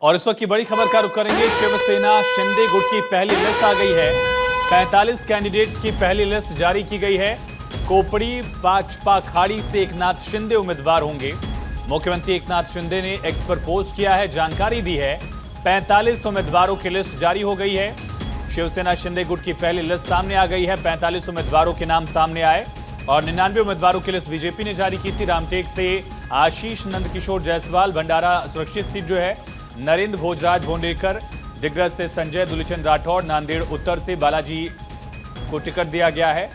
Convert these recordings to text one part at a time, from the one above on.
और इस वक्त की बड़ी खबर का रुख करेंगे। शिवसेना शिंदे गुट की पहली लिस्ट आ गई है। 45 कैंडिडेट्स की पहली लिस्ट जारी की गई है। कोपड़ी भाजपा खाड़ी से एकनाथ शिंदे उम्मीदवार होंगे। मुख्यमंत्री एकनाथ शिंदे ने एक्स पर पोस्ट किया है, जानकारी दी है। 45 उम्मीदवारों की लिस्ट जारी हो गई है। शिवसेना शिंदे गुट की पहली लिस्ट सामने आ गई है। 45 उम्मीदवारों के नाम सामने आए और 99 उम्मीदवारों की लिस्ट बीजेपी ने जारी की थी। रामटेक से आशीष नंदकिशोर जायसवाल, भंडारा सुरक्षित सीट जो है नरेंद्र भोजराज भोंडेकर, दिग्गज से संजय दुलीचंद राठौड़, नांदेड़ उत्तर से बालाजी को टिकट दिया गया है।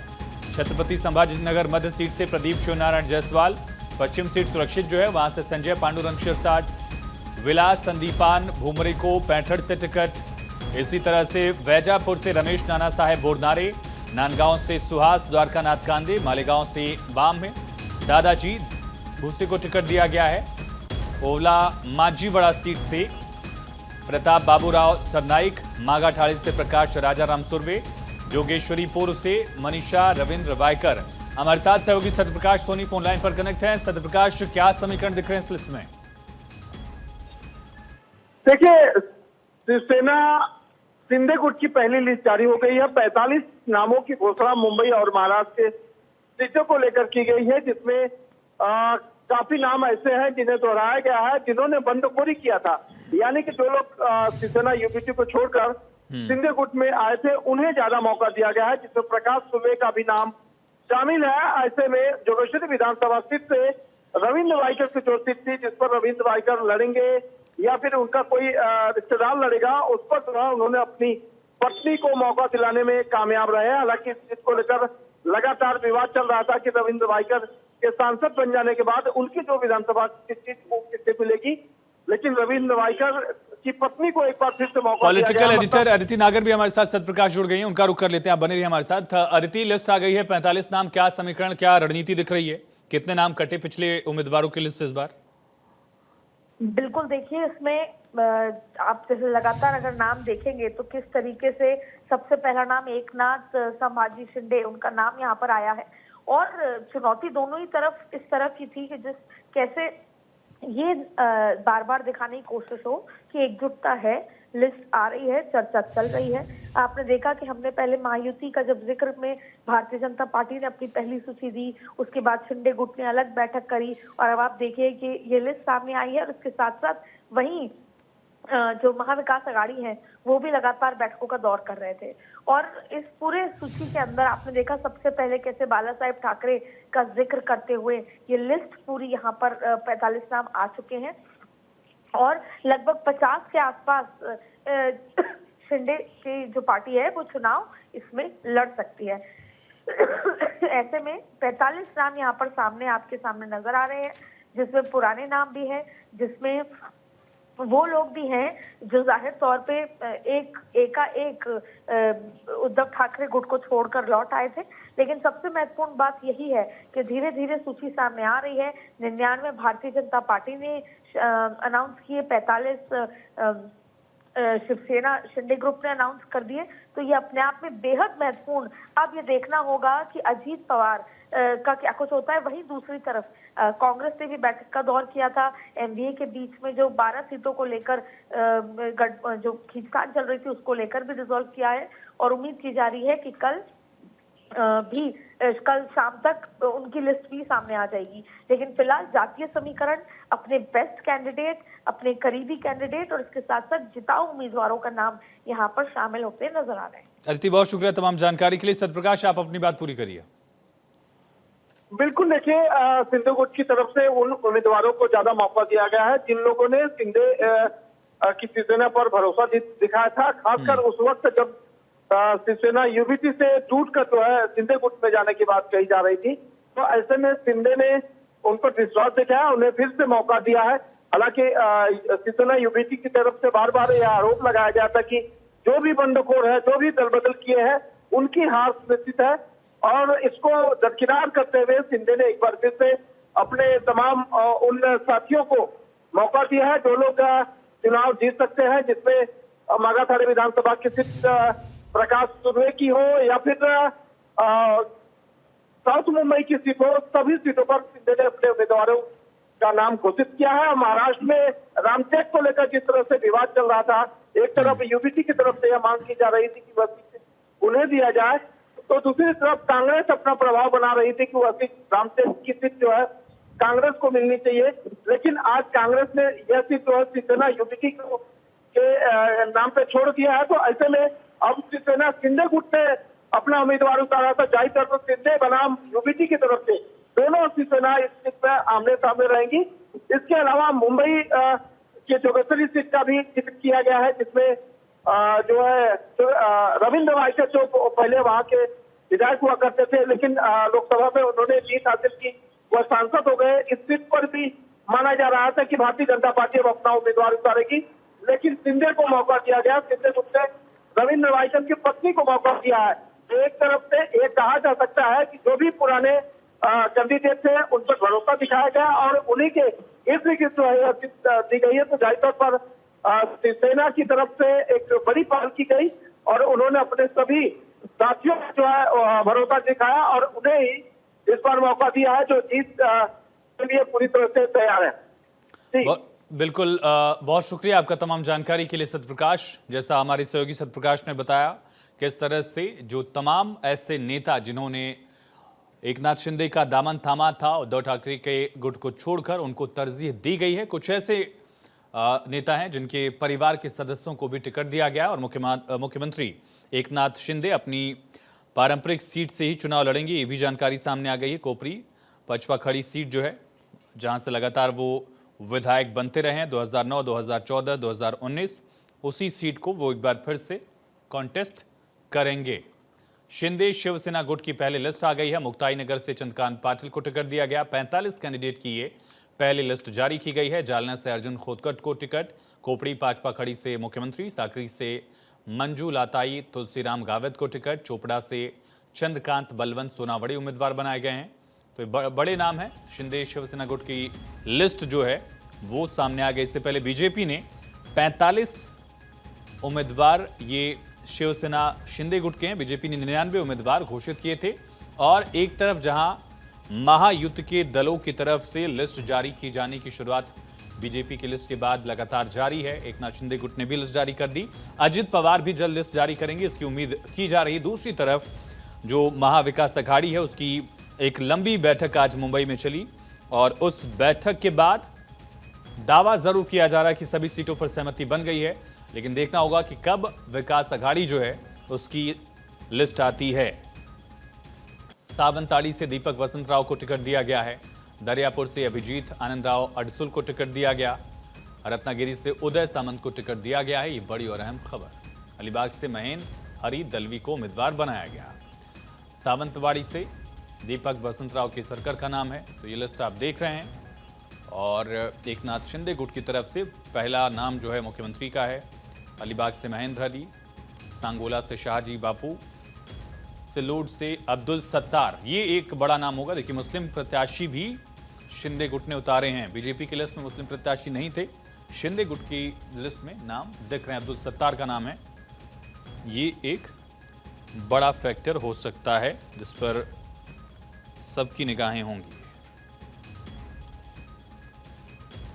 छत्रपति संभाजीनगर मध्य सीट से प्रदीप शिवनारायण जायसवाल, पश्चिम सीट सुरक्षित जो है वहां से संजय पांडुरंग शिरसाट, विलास संदीपान भूमरे को पैंथड़ से टिकट। इसी तरह से वैजापुर से रमेश नाना साहेब बोरनारे, नांदगांव से सुहास द्वारकानाथ कांदे, मालेगांव से वाम में दादाजी भूसे को टिकट दिया गया है। ओवला मांझीवाड़ा सीट से प्रताप बाबूराव सरनाइक, मागाठाड़ी से प्रकाश राजाराम सुरवे, जोगेश्वरीपुर से मनीषा रविंद्र वायकर। हमारे साथ सहयोगी सत्यप्रकाश सोनी फोन लाइन पर कनेक्ट है। सत्यप्रकाश, क्या समीकरण दिख रहे हैं इस लिस्ट में? देखिए, शिवसेना शिंदे गुट की पहली लिस्ट जारी हो गई है। 45 नामों की घोषणा मुंबई और महाराष्ट्र के सीटों को लेकर की गई है, जिसमें काफी नाम ऐसे हैं जिन्हें दोहराया गया है, जिन्होंने बंडखोरी किया था। यानी कि जो लोग शिवसेना यूबीटी को छोड़कर शिंदे गुट में आए थे, उन्हें ज्यादा मौका दिया गया है, जिसमें प्रकाश सुबे का भी नाम शामिल है। ऐसे में जोगेश्वरी विधानसभा सीट से रविंद्र वाइकर की जो सीट थी, जिस पर रविंद्र वाइकर लड़ेंगे या फिर उनका कोई रिश्तेदार लड़ेगा, उस पर जो है उन्होंने अपनी पत्नी को मौका दिलाने में कामयाब रहे। हालांकि इस सीट को लेकर लगातार विवाद चल रहा था कि रविंद्र वाइकर के सांसद बन जाने के बाद उनकी जो विधानसभा की सीट को किससे मिलेगी, लेकिन रविंद्र वाइकर की पत्नी को एक बार फिर से मौका दिया गया। पॉलिटिकल एडिटर अदिति नागर भी हमारे साथ सत्यप्रकाश जुड़ गई हैं, उनका रुख कर लेते हैं। आप बने रहिए हमारे साथ। अदिति, लिस्ट आ गई है, 45 नाम, क्या समीकरण, क्या रणनीति दिख रही है? कितने नाम कटे पिछले उम्मीदवारों की लिस्ट इस बार? बिल्कुल, देखिए इसमें आप जैसे लगातार अगर नाम देखेंगे तो किस तरीके से सबसे पहला नाम एकनाथ संभाजी शिंदे, उनका नाम यहाँ पर आया है। और चुनौती दोनों ही तरफ इस तरह की थी कि जिस कैसे ये बार बार दिखाने की कोशिश हो कि एकजुटता है, लिस्ट आ रही है, चर्चा चल रही है। आपने देखा कि हमने पहले महायुति का जब जिक्र में भारतीय जनता पार्टी ने अपनी पहली सूची दी, उसके बाद शिंदे गुट ने अलग बैठक करी और अब आप देखिए कि ये लिस्ट सामने आई है। और इसके साथ साथ वहीं जो महाविकास अघाड़ी है वो भी लगातार बैठकों का दौर कर रहे थे। और इस पूरे सूची के अंदर आपने देखा सबसे पहले कैसे बाला साहेब ठाकरे का जिक्र करते हुए ये लिस्ट पूरी यहाँ पर 45 नाम आ चुके हैं और लगभग 50 के आसपास शिंदे की जो पार्टी है वो चुनाव इसमें लड़ सकती है। ऐसे में 45 नाम यहाँ पर सामने आपके सामने नजर आ रहे हैं, जिसमें पुराने नाम भी हैं, जिसमें वो लोग भी हैं जो जाहिर तौर पे एक उद्धव ठाकरे गुट को छोड़कर लौट आए थे। लेकिन सबसे महत्वपूर्ण बात यही है कि धीरे धीरे सूची सामने आ रही है। 99 भारतीय जनता पार्टी ने अनाउंस किए, 45 शिवसेना शिंदे ग्रुप ने अनाउंस कर दिए। तो ये अपने आप में बेहद महत्वपूर्ण। अब ये देखना होगा कि अजीत पवार का क्या कुछ होता है। वहीं दूसरी तरफ कांग्रेस ने भी बैठक का दौर किया था। एनडीए के बीच में जो 12 सीटों को लेकर जो खींचतान चल रही थी उसको लेकर भी रिजॉल्व किया है और उम्मीद की जा रही है कि कल शाम तक उनकी लिस्ट भी सामने आ जाएगी। लेकिन फिलहाल जातीय समीकरण, अपने बेस्ट कैंडिडेट, अपने करीबी कैंडिडेट और इसके साथ साथ जिताऊ उम्मीदवारों का नाम यहाँ पर शामिल होते नजर आ रहे हैं। अदिति, बहुत शुक्रिया तमाम जानकारी के लिए। सत्यप्रकाश, आप अपनी बात पूरी करिए। बिल्कुल, देखिए, शिंदे गुट की तरफ से उन उम्मीदवारों को ज्यादा मौका दिया गया है जिन लोगों ने शिंदे की शिवसेना पर भरोसा दिखाया था, खासकर उस वक्त जब शिवसेना यूबीटी से टूटकर जो है शिंदे गुट में जाने की बात कही जा रही थी। तो ऐसे में शिंदे ने उन पर विश्वास दिखाया, उन्हें फिर से मौका दिया है। हालांकि शिवसेना यूबीटी की तरफ से बार बार यह आरोप लगाया गया था कि जो भी बंडखोर है, जो भी दल बदल किए हैं, उनकी हार सुनिश्चित है। और इसको दरकिनार करते हुए शिंदे ने एक बार फिर से अपने तमाम उन साथियों को मौका दिया है जो लोग चुनाव जीत सकते हैं, जिसमें मागाठाड़ी विधानसभा की सीट प्रकाश सुबे की हो या फिर साउथ मुंबई की सीट हो, सभी सीटों पर शिंदे ने अपने उम्मीदवारों का नाम घोषित किया है। और महाराष्ट्र में रामटेक को लेकर जिस तरह से विवाद चल रहा था, एक तरफ यूपीटी की तरफ से यह मांग की जा रही थी कि वह सीट उन्हें दिया जाए, तो दूसरी तरफ कांग्रेस अपना प्रभाव बना रही थी कि वह सीट रामटेक की सीट जो है कांग्रेस को मिलनी चाहिए। लेकिन आज कांग्रेस ने यह सीट जो है शिवसेना यूपीटी के नाम पे छोड़ दिया है। तो ऐसे में अब शिवसेना शिंदे गुट ने अपना उम्मीदवार उतारा था, जाहिर तौर पर शिंदे बनाम यूपीटी की तरफ से दोनों शिवसेना इस सीट पर आमने सामने रहेंगी। इसके अलावा मुंबई के जोगेश्वरी सीट का भी जिक्र किया गया है, जिसमें जो है रविंद्र वाइकर जो पहले वहां के विधायक हुआ करते थे, लेकिन लोकसभा में उन्होंने जीत हासिल की, वह सांसद हो गए। इस सीट पर भी माना जा रहा था कि भारतीय जनता पार्टी अब अपना उम्मीदवार उतारेगी, लेकिन शिंदे को मौका दिया गया। शिंदे गुट ने रविंद्र वाइकर की पत्नी को मौका दिया है। एक तरफ से ये कहा जा सकता है कि जो भी पुराने कैंडिडेट थे उन पर भरोसा दिखाया गया और उन्हीं के इर्द गिर्द जो है दी गई है। तो जाहिर तौर पर शिवसेना की तरफ से एक बड़ी पहल की गई और उन्होंने अपने सभी साथियों को जो है भरोसा दिखाया और उन्हें ही इस बार मौका दिया है, जो जीत के लिए पूरी तरह से तैयार है। बिल्कुल, बहुत शुक्रिया आपका तमाम जानकारी के लिए सत्यप्रकाश। जैसा हमारे सहयोगी सत्यप्रकाश ने बताया, किस तरह से जो तमाम ऐसे नेता जिन्होंने एकनाथ शिंदे का दामन थामा था, उद्धव ठाकरे के गुट को छोड़कर उनको तरजीह दी गई है। कुछ ऐसे नेता हैं जिनके परिवार के सदस्यों को भी टिकट दिया गया और मुख्यमंत्री एकनाथ शिंदे अपनी पारंपरिक सीट से ही चुनाव लड़ेंगे, ये भी जानकारी सामने आ गई है। कोपरी पचपाखड़ी सीट जो है, जहां से लगातार वो विधायक बनते रहे हैं 2009, 2014, 2019, उसी सीट को वो एक बार फिर से कॉन्टेस्ट करेंगे। शिंदे शिवसेना गुट की पहली लिस्ट आ गई है। मुक्ताई नगर से चंद्रकांत पाटिल को टिकट दिया गया। 45 कैंडिडेट की ये पहली लिस्ट जारी की गई है। जालना से अर्जुन खोदकट को टिकट, कोपड़ी पचपाखड़ी से मुख्यमंत्री, साकरी से मंजू लाताई, तुलसीराम गावित को टिकट, चोपड़ा से चंद्रकांत बलवंत सोनावड़ी उम्मीदवार बनाए गए हैं। तो बड़े नाम है। शिंदे शिवसेना गुट की लिस्ट जो है वो सामने आ गई। इससे पहले बीजेपी ने 45 उम्मीदवार ये शिवसेना शिंदे गुट के हैं, बीजेपी ने 99 उम्मीदवार घोषित किए थे। और एक तरफ जहां महायुति के दलों की तरफ से लिस्ट जारी की जाने की शुरुआत बीजेपी की लिस्ट के बाद लगातार जारी है। एकनाथ शिंदे गुट ने भी लिस्ट जारी कर दी। अजित पवार भी जल्द लिस्ट जारी करेंगे, इसकी उम्मीद की जा रही है। दूसरी तरफ जो महाविकास अघाड़ी है उसकी एक लंबी बैठक आज मुंबई में चली और उस बैठक के बाद दावा जरूर किया जा रहा है कि सभी सीटों पर सहमति बन गई है, लेकिन देखना होगा कि कब विकास अघाड़ी जो है उसकी लिस्ट आती है। सावंतवाड़ी से दीपक वसंतराव को टिकट दिया गया है। दरियापुर से अभिजीत आनंदराव अडसुल को टिकट दिया गया। रत्नागिरी से उदय सामंत को टिकट दिया गया है। ये बड़ी और अहम खबर। अलीबाग से महेंद्र हरि दलवी को उम्मीदवार बनाया गया। सावंतवाड़ी से दीपक वसंतराव केसरकर का नाम है। तो ये लिस्ट आप देख रहे हैं और एकनाथ शिंदे गुट की तरफ से पहला नाम जो है मुख्यमंत्री का है। अलीबाग से महेंद्र हरि, सांगोला से शाहजी बापू, सिल्लोड से अब्दुल सत्तार, ये एक बड़ा नाम होगा। देखिए, मुस्लिम प्रत्याशी भी शिंदे गुट ने उतारे हैं। बीजेपी की लिस्ट में मुस्लिम प्रत्याशी नहीं थे, शिंदे गुट की लिस्ट में नाम दिख रहे हैं। अब्दुल सत्तार का नाम है। ये एक बड़ा फैक्टर हो सकता है जिस पर सबकी निगाहें होंगी।